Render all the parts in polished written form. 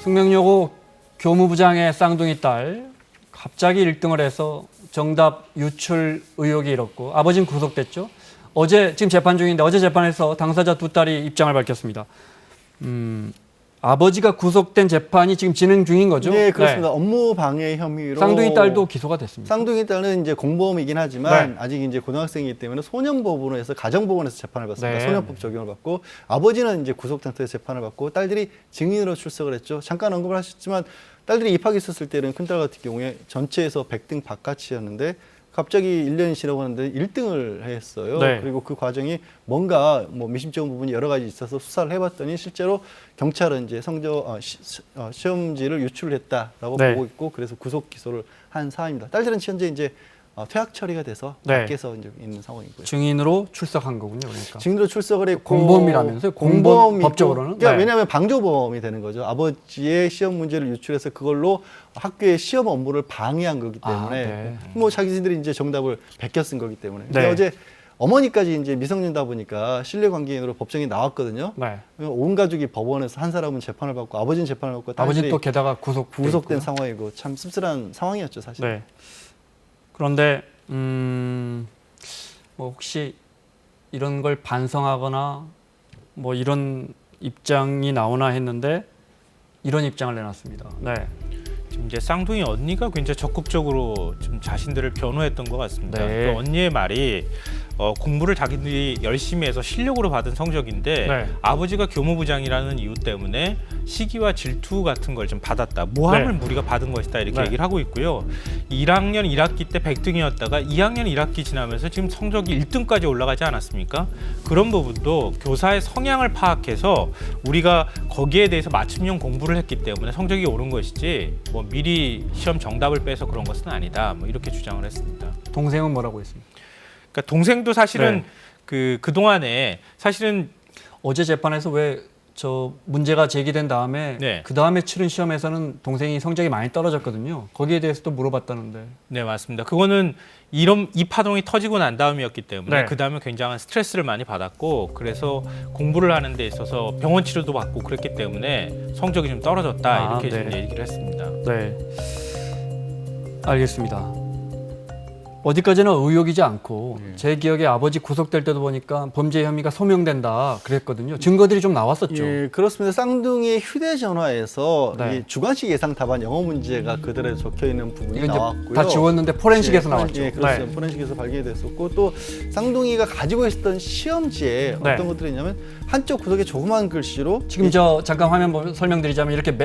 숙명여고 교무부장의 쌍둥이 딸 갑자기 1등을 해서 정답 유출 의혹이 일었고 아버지는 구속됐죠. 어제 지금 재판 중인데 어제 재판에서 당사자 두 딸이 입장을 밝혔습니다. 아버지가 구속된 재판이 지금 진행 중인 거죠? 네, 그렇습니다. 업무 방해 혐의로 쌍둥이 딸도 기소가 됐습니다. 쌍둥이 딸은 이제 공범이긴 하지만 네. 아직 이제 고등학생이기 때문에 소년법원에서 가정법원에서 재판을 받습니다. 네. 소년법 적용을 받고 아버지는 이제 구속 상태에서 재판을 받고 딸들이 증인으로 출석을 했죠. 잠깐 언급을 하셨지만 딸들이 입학에 있었을 때는 큰딸 같은 경우에 전체에서 100등 바깥이었는데 갑자기 1년이 지나고 하는데 1등을 했어요. 네. 그리고 그 과정이 뭔가 뭐 미심쩍은 부분이 여러 가지 있어서 수사를 해봤더니 실제로 경찰은 이제 시험지를 유출했다라고 네. 보고 있고 그래서 구속 기소를 한 사안입니다. 딸들은 현재 이제 퇴학 처리가 돼서 네. 밖에서 이제 있는 상황이고요. 증인으로 출석한 거군요. 그러니까. 증인으로 출석을 했고 공범이라면서요? 공범 법적으로는? 그러니까 네. 왜냐하면 방조범이 되는 거죠. 아버지의 시험 문제를 유출해서 그걸로 학교의 시험 업무를 방해한 거기 때문에 네. 뭐 자기들이 이제 정답을 베껴 쓴 거기 때문에. 근데 네. 어제 어머니까지 이제 미성년다 보니까 신뢰관계인으로 법정에 나왔거든요. 네. 온 가족이 법원에서 한 사람은 재판을 받고 아버지는 재판을 받고 아버지는 딸들이 또 게다가 구속된 상황이고 참 씁쓸한 상황이었죠 사실. 네. 그런데 뭐 혹시 이런 걸 반성하거나 뭐 이런 입장이 나오나 했는데 이런 입장을 내놨습니다. 네. 지금 이제 쌍둥이 언니가 굉장히 적극적으로 좀 자신들을 변호했던 것 같습니다. 네. 그 언니의 말이 공부를 자기들이 열심히 해서 실력으로 받은 성적인데 네. 아버지가 교무부장이라는 이유 때문에 시기와 질투 같은 걸 좀 받았다. 모함을 네. 무리가 받은 것이다 이렇게 네. 얘기를 하고 있고요. 1학년 1학기 때 100등이었다가 2학년 1학기 지나면서 지금 성적이 1등까지 올라가지 않았습니까? 그런 부분도 교사의 성향을 파악해서 우리가 거기에 대해서 맞춤형 공부를 했기 때문에 성적이 오른 것이지 뭐 미리 시험 정답을 빼서 그런 것은 아니다. 뭐 이렇게 주장을 했습니다. 동생은 뭐라고 했습니까? 그러니까 동생도 사실은 네. 그동안에 사실은 어제 재판에서 왜 저 문제가 제기된 다음에 네. 그 다음에 치른 시험에서는 동생이 성적이 많이 떨어졌거든요. 거기에 대해서도 물어봤다는데. 네 맞습니다. 그거는 이 파동이 터지고 난 다음이었기 때문에 네. 그 다음에 굉장한 스트레스를 많이 받았고 그래서 공부를 하는 데 있어서 병원 치료도 받고 그랬기 때문에 성적이 좀 떨어졌다 이렇게 네. 지금 얘기를 했습니다. 네. 알겠습니다. 어디까지나 의혹이지 않고 제 기억에 아버지 구속될 때도 보니까 범죄 혐의가 소명된다 그랬거든요. 증거들이 좀 나왔었죠. 예, 그렇습니다. 쌍둥이의 휴대전화에서 네. 이 주관식 예상 답안 영어 문제가 그대로 적혀 있는 부분이 이건 이제 나왔고요. 다 지웠는데 포렌식에서 예, 나왔죠. 예, 그렇죠. 네. 포렌식에서 발견이 됐었고 또 쌍둥이가 가지고 있었던 시험지에 네. 어떤 것들이 있냐면 한쪽 구석에 조그만 글씨로 지금 저 잠깐 화면 설명드리자면 이렇게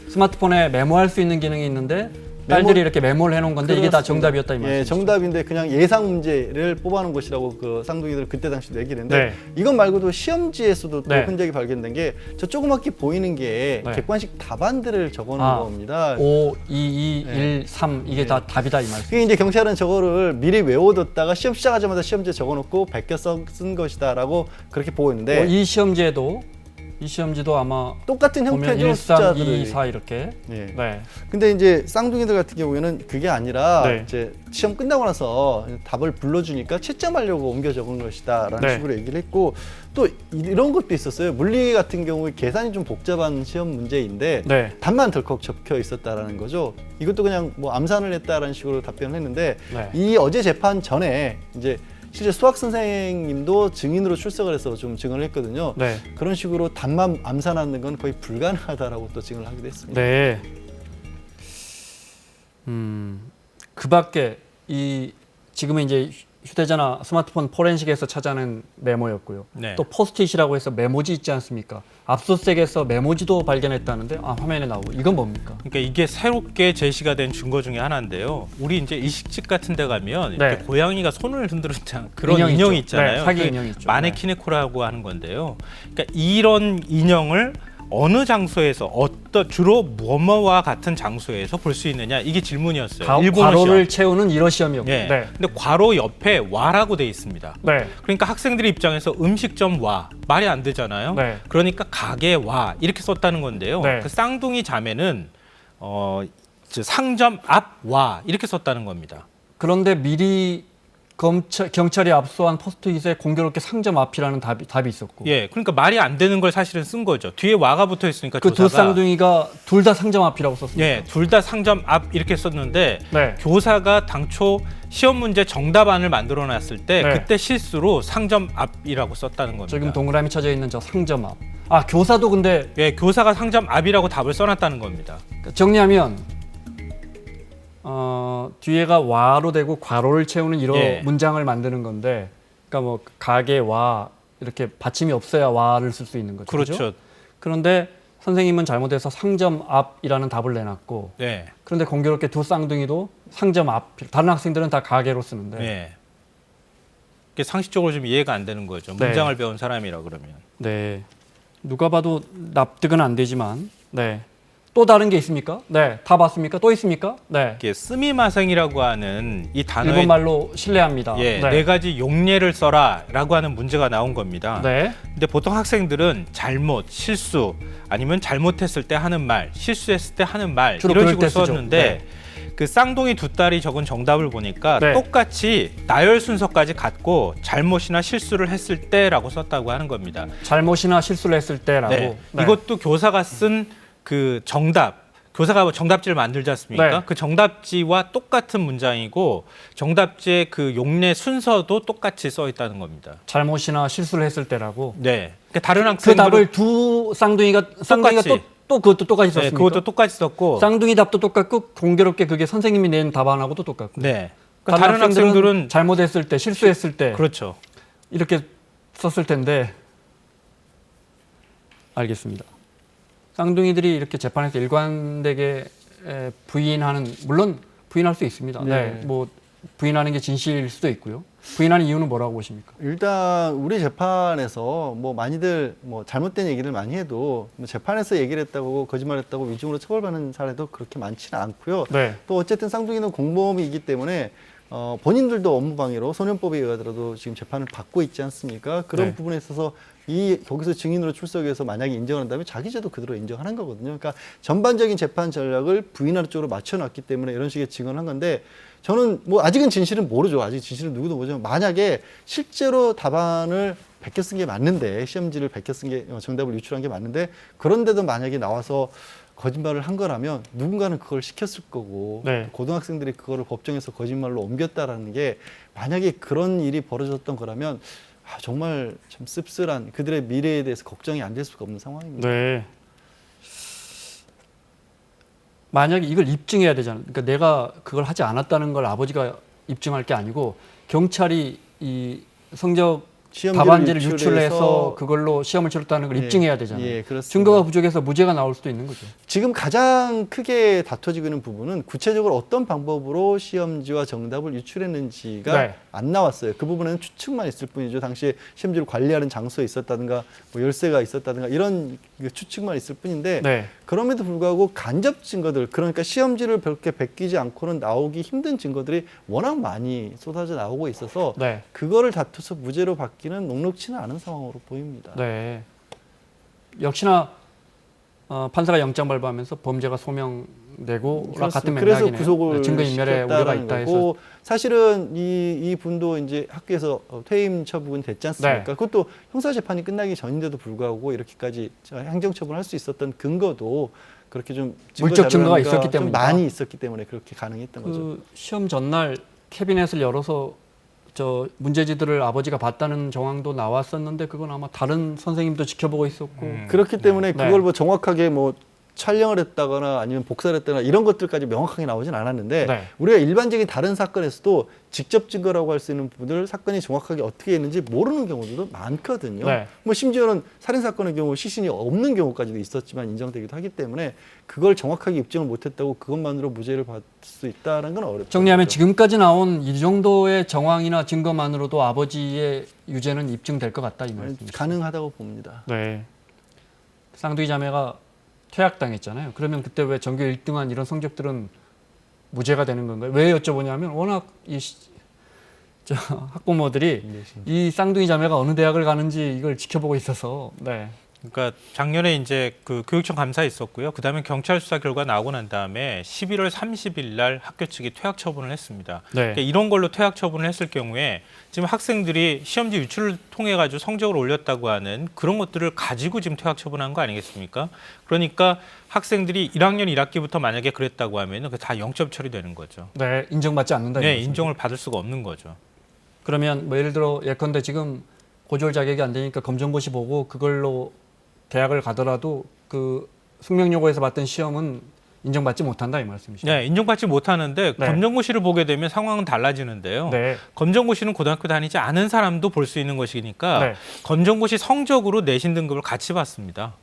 스마트폰에 메모할 수 있는 기능이 있는데 딸들이 이렇게 메모를 해놓은 건데 이게 다 그렇습니다. 정답이었다 이 말이죠. 예, 정답인데 그냥 예상 문제를 뽑아놓은 것이라고 그 쌍둥이들 그때 당시도 얘기를 했는데 네. 이건 말고도 시험지에서도 또 네. 흔적이 발견된 게 저 조그맣게 보이는 게 네. 객관식 답안들을 적어놓은 겁니다. 5, 2, 2, 1, 3 이게 다 답이다 이 말이죠. 그게 이제 경찰은 저거를 미리 외워뒀다가 시험 시작하자마자 시험지에 적어놓고 베껴 쓴 것이다라고 그렇게 보고 있는데 이 시험지도 아마 똑같은 보면 형태죠 1, 3, 숫자들이. 2, 4 이렇게. 예. 네. 근데 이제 쌍둥이들 같은 경우에는 그게 아니라 네. 이제 시험 끝나고 나서 답을 불러주니까 채점하려고 옮겨 적은 것이다라는 네. 식으로 얘기를 했고 또 이런 것도 있었어요. 물리 같은 경우에 계산이 좀 복잡한 시험 문제인데 네. 답만 덜컥 적혀 있었다라는 거죠. 이것도 그냥 뭐 암산을 했다라는 식으로 답변을 했는데 네. 이 어제 재판 전에 이제 실제 수학 선생님도 증인으로 출석을 해서 좀 증언을 했거든요. 네. 그런 식으로 답만 암산하는 건 거의 불가능하다라고 또 증언을 하기도 했습니다. 네. 그 밖에 지금은 이제 휴대전화, 스마트폰 포렌식에서 찾아낸 메모였고요. 네. 또 포스트잇이라고 해서 메모지 있지 않습니까? 압수수색에서 메모지도 발견했다는데 화면에 나오고 이건 뭡니까? 그러니까 이게 새롭게 제시가 된 증거 중에 하나인데요. 우리 이제 일식집 같은 데 가면 이렇게 네. 고양이가 손을 흔드는 그런 인형 인형이 있죠. 있잖아요. 네, 사기 그게 인형 있죠. 마네키네코라고 하는 건데요. 그러니까 이런 인형을 어느 장소에서 주로 뭐뭐와 같은 장소에서 볼 수 있느냐 이게 질문이었어요. 일본어 괄호를 시험. 채우는 일어 시험이었고. 예. 네. 근데 괄호 옆에 와라고 돼 있습니다. 네. 그러니까 학생들 입장에서 음식점 와 말이 안 되잖아요. 네. 그러니까 가게 와 이렇게 썼다는 건데요. 네. 그 쌍둥이 자매는 상점 앞 와 이렇게 썼다는 겁니다. 그런데 미리 경찰이 압수한 포스트잇에 공교롭게 상점 앞이라는 답이 있었고. 예, 그러니까 말이 안 되는 걸 사실은 쓴 거죠. 뒤에 와가 붙어 있으니까 그 두 교사가 쌍둥이가 둘 다 상점 앞이라고 썼습니다. 예, 둘 다 상점 앞 이렇게 썼는데 네. 교사가 당초 시험 문제 정답안을 만들어 놨을 때 네. 그때 실수로 상점 앞이라고 썼다는 겁니다. 지금 동그라미 쳐져 있는 저 상점 앞. 아, 교사도 근데 예, 교사가 상점 앞이라고 답을 써놨다는 겁니다. 정리하면 뒤에가 와로 되고 괄호를 채우는 이런 예. 문장을 만드는 건데, 그러니까 뭐 가게 와 이렇게 받침이 없어야 와를 쓸 수 있는 거죠. 그렇죠. 그죠? 그런데 선생님은 잘못해서 상점 앞이라는 답을 내놨고, 네. 그런데 공교롭게 두 쌍둥이도 상점 앞. 다른 학생들은 다 가게로 쓰는데. 네. 이게 상식적으로 좀 이해가 안 되는 거죠. 네. 문장을 배운 사람이라 그러면. 네. 누가 봐도 납득은 안 되지만, 네. 또 다른 게 있습니까? 네. 다 봤습니까? 또 있습니까? 네. 이게 스미마생이라고 하는 이 단어의 일본말로 신뢰합니다. 예, 네. 네 가지 용례를 써라라고 하는 문제가 나온 겁니다. 네. 근데 보통 학생들은 잘못, 실수 아니면 잘못했을 때 하는 말, 실수했을 때 하는 말 주로 이런 그럴 식으로 때 쓰죠. 썼는데 그 쌍둥이 두 딸이 적은 정답을 보니까 네. 똑같이 나열 순서까지 같고 잘못이나 실수를 했을 때라고 썼다고 하는 겁니다. 잘못이나 실수를 했을 때라고. 네. 네. 이것도 교사가 쓴 그 정답, 교사가 정답지를 만들지 않습니까? 네. 그 정답지와 똑같은 문장이고 정답지의 그 용례 순서도 똑같이 써 있다는 겁니다. 잘못이나 실수를 했을 때라고. 네. 그러니까 다른 그 학생들은 답을 두 쌍둥이가 똑같이. 또 그것도 똑같이 네, 썼습니까? 그것도 똑같이 썼고 쌍둥이 답도 똑같고 공교롭게 그게 선생님이 낸 답안하고도 똑같고. 네. 그러니까 다른 학생들은 잘못했을 때, 실수했을 때 그렇죠. 이렇게 썼을 텐데. 알겠습니다. 쌍둥이들이 이렇게 재판에서 일관되게 부인하는, 물론 부인할 수 있습니다. 네. 네. 뭐 부인하는 게 진실일 수도 있고요. 부인하는 이유는 뭐라고 보십니까? 일단 우리 재판에서 뭐 많이들 뭐 잘못된 얘기를 많이 해도 뭐 재판에서 얘기를 했다고 거짓말했다고 위중으로 처벌받는 사례도 그렇게 많지는 않고요. 네. 또 어쨌든 쌍둥이는 공범이기 때문에 본인들도 업무방해로 소년법에 의하더라도 지금 재판을 받고 있지 않습니까? 그런 네. 부분에 있어서 거기서 증인으로 출석해서 만약에 인정을 한다면 자기 죄도 그대로 인정하는 거거든요. 그러니까 전반적인 재판 전략을 부인하는 쪽으로 맞춰놨기 때문에 이런 식의 증언을 한 건데, 저는 뭐 아직은 진실은 모르죠. 아직 진실은 누구도 모르지만 만약에 실제로 답안을 베껴 쓴 게 맞는데, 시험지를 베껴 쓴 게 정답을 유출한 게 맞는데, 그런데도 만약에 나와서 거짓말을 한 거라면 누군가는 그걸 시켰을 거고, 네. 고등학생들이 그거를 법정에서 거짓말로 옮겼다라는 게 만약에 그런 일이 벌어졌던 거라면 정말 참 씁쓸한, 그들의 미래에 대해서 걱정이 안 될 수가 없는 상황입니다. 네. 만약에 이걸 입증해야 되잖아요. 그러니까 내가 그걸 하지 않았다는 걸 아버지가 입증할 게 아니고 경찰이 이 성적 답안지를 유출해서 그걸로 시험을 치렀다는 걸 예, 입증해야 되잖아요. 예, 그렇습니다. 증거가 부족해서 무죄가 나올 수도 있는 거죠. 지금 가장 크게 다퉈지고 있는 부분은 구체적으로 어떤 방법으로 시험지와 정답을 유출했는지가 네. 안 나왔어요. 그 부분에는 추측만 있을 뿐이죠. 당시에 시험지를 관리하는 장소에 있었다든가 뭐 열쇠가 있었다든가 이런 추측만 있을 뿐인데, 네. 그럼에도 불구하고 간접 증거들, 그러니까 시험지를 그렇게 베끼지 않고는 나오기 힘든 증거들이 워낙 많이 쏟아져 나오고 있어서 네. 그거를 다투서 무죄로 받기는 녹록치는 않은 상황으로 보입니다. 네. 역시나 판사가 영장 발부하면서 범죄가 소명되고 같은 그래서 맥락이네요. 구속을 증거인멸에 우려가 있다 해서. 거고, 사실은 이 분도 이제 학교에서 퇴임 처분 됐지 않습니까? 네. 그것도 형사 재판이 끝나기 전인데도 불구하고 이렇게까지 행정 처분할 수 있었던 근거도 그렇게 좀 물적 증거가 자료가 있었기 좀 때문이다. 많이 있었기 때문에 그렇게 가능했던 거죠. 그 시험 전날 캐비넷을 열어서 저 문제지들을 아버지가 봤다는 정황도 나왔었는데 그건 아마 다른 선생님도 지켜보고 있었고. 그렇기 때문에 네. 그걸 뭐 정확하게 뭐 촬영을 했다거나 아니면 복사를 했다거나 이런 것들까지 명확하게 나오진 않았는데, 네. 우리가 일반적인 다른 사건에서도 직접 증거라고 할 수 있는 부분들, 사건이 정확하게 어떻게 했는지 모르는 경우도 많거든요. 네. 뭐 심지어는 살인 사건의 경우 시신이 없는 경우까지도 있었지만 인정되기도 하기 때문에 그걸 정확하게 입증을 못했다고 그것만으로 무죄를 받을 수 있다는 건 어렵죠. 정리하면 지금까지 나온 이 정도의 정황이나 증거만으로도 아버지의 유죄는 입증될 것 같다 이 말씀이시죠. 가능하다고 봅니다. 네. 쌍둥이 자매가 퇴학당했잖아요. 그러면 그때 왜 전교 1등한 이런 성적들은 무죄가 되는 건가요? 왜 여쭤보냐면 워낙 학부모들이 이 쌍둥이 자매가 어느 대학을 가는지 이걸 지켜보고 있어서. 네. 그러니까 작년에 이제 그 교육청 감사 있었고요. 그다음에 경찰 수사 결과 나오고 난 다음에 11월 30일 날 학교 측이 퇴학 처분을 했습니다. 네. 그러니까 이런 걸로 퇴학 처분을 했을 경우에 지금 학생들이 시험지 유출을 통해 가지고 성적을 올렸다고 하는 그런 것들을 가지고 지금 퇴학 처분한 거 아니겠습니까? 그러니까 학생들이 1학년 1학기부터 만약에 그랬다고 하면은 그 다 영점 처리되는 거죠. 네, 인정받지 않는다. 네, 이거죠. 인정을 받을 수가 없는 거죠. 그러면 뭐 예를 들어 예컨대 지금 고졸 자격이 안 되니까 검정고시 보고 그걸로 대학을 가더라도 그 숙명여고에서 봤던 시험은 인정받지 못한다 이 말씀이시죠? 네, 인정받지 못하는데 네. 검정고시를 보게 되면 상황은 달라지는데요. 네. 검정고시는 고등학교 다니지 않은 사람도 볼 수 있는 것이니까 네. 검정고시 성적으로 내신 등급을 같이 받습니다.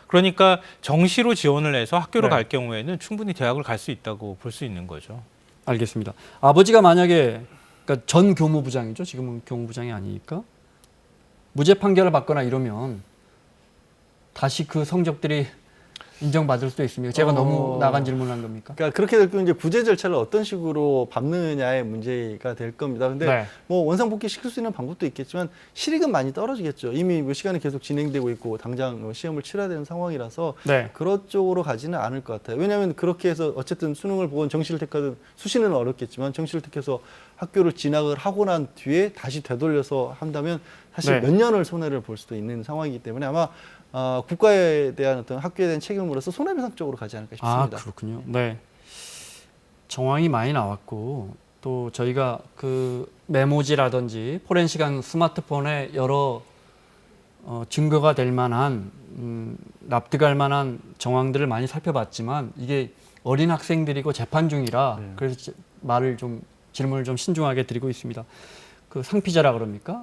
그러니까 정시로 지원을 해서 학교로 네. 갈 경우에는 충분히 대학을 갈 수 있다고 볼 수 있는 거죠. 알겠습니다. 아버지가 만약에 그러니까 전 교무부장이죠. 지금은 교무부장이 아니니까 무죄 판결을 받거나 이러면 다시 그 성적들이 인정받을 수도 있습니까? 제가 너무 나간 질문을 한 겁니까? 그러니까 그렇게 될 경우 이제 구제 절차를 어떤 식으로 밟느냐의 문제가 될 겁니다. 근데 네. 뭐 원상복귀 시킬 수 있는 방법도 있겠지만 실익은 많이 떨어지겠죠. 이미 뭐 시간이 계속 진행되고 있고 당장 시험을 치러야 되는 상황이라서 네. 그런 쪽으로 가지는 않을 것 같아요. 왜냐하면 그렇게 해서 어쨌든 수능을 보건 정시를 택하든 수시는 어렵겠지만 정시를 택해서 학교를 진학을 하고 난 뒤에 다시 되돌려서 한다면 사실 네. 몇 년을 손해를 볼 수도 있는 상황이기 때문에 아마 국가에 대한 어떤 학교에 대한 책임으로서 손해배상 쪽으로 가지 않을까 싶습니다. 아, 그렇군요. 네. 정황이 많이 나왔고 또 저희가 그 메모지라든지 포렌식한 스마트폰에 여러 증거가 될 만한 납득할 만한 정황들을 많이 살펴봤지만 이게 어린 학생들이고 재판 중이라 그래서 질문을 좀 신중하게 드리고 있습니다. 그 상피자라 그럽니까?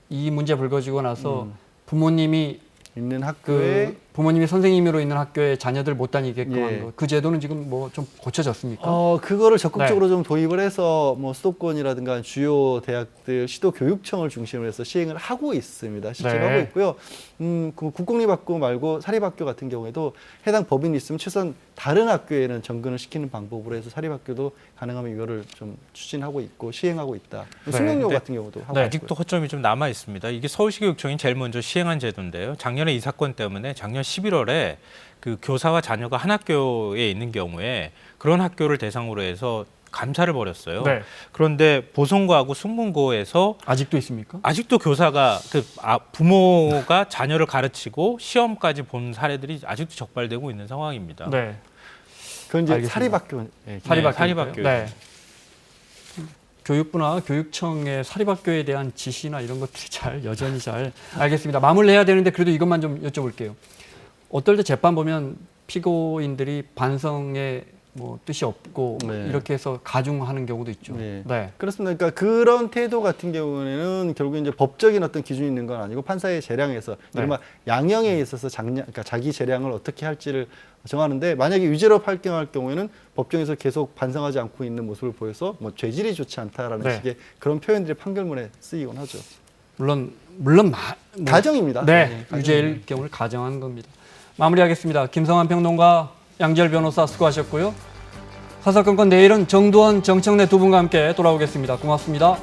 이 문제 불거지고 나서 부모님이 있는 학교에 부모님이 선생님으로 있는 학교에 자녀들 못 다니게끔 예. 한 거. 그 제도는 지금 뭐 좀 고쳐졌습니까? 그거를 적극적으로 네. 좀 도입을 해서 뭐 수도권이라든가 주요 대학들 시도교육청을 중심으로 해서 시행을 하고 있습니다. 실제로 네. 하고 있고요. 그 국공립학교 말고 사립학교 같은 경우에도 해당 법인이 있으면 최소한 다른 학교에는 전근을 시키는 방법으로 해서 사립학교도 가능하면 이거를 좀 추진하고 있고 시행하고 있다. 네. 숙명여고 네. 같은 경우도 하고 네. 있고요. 아직도 허점이 좀 남아 있습니다. 이게 서울시교육청이 제일 먼저 시행한 제도인데요. 작년에 이 사건 때문에 작년 11월에 그 교사와 자녀가 한 학교에 있는 경우에 그런 학교를 대상으로 해서 감사를 벌였어요. 네. 그런데 보성고하고 숙문고에서 아직도 있습니까? 아직도 교사가 부모가 자녀를 가르치고 시험까지 본 사례들이 아직도 적발되고 있는 상황입니다. 네. 그건 이제 알겠습니다. 사립학교. 사립학교. 사립학교. 네. 교육부나 교육청의 사립학교에 대한 지시나 이런 것들이 여전히 잘 알겠습니다. 마무리를 해야 되는데 그래도 이것만 좀 여쭤볼게요. 어떨 때 재판 보면 피고인들이 반성에 뭐 뜻이 없고 네. 이렇게 해서 가중하는 경우도 있죠. 네. 네. 그렇습니다. 그러니까 그런 태도 같은 경우에는 결국 이제 법적인 어떤 기준이 있는 건 아니고 판사의 재량에서 네. 이른바 양형에 있어서 그러니까 자기 재량을 어떻게 할지를 정하는데 만약에 유죄로 판결할 경우에는 법정에서 계속 반성하지 않고 있는 모습을 보여서 뭐 죄질이 좋지 않다라는 네. 식의 그런 표현들이 판결문에 쓰이곤 하죠. 물론 가정입니다. 네, 가정입니다. 유죄일 경우를 가정한 겁니다. 마무리하겠습니다. 김성환 평론가, 양지열 변호사 수고하셨고요. 사사건건 내일은 정두원, 정청래 두 분과 함께 돌아오겠습니다. 고맙습니다.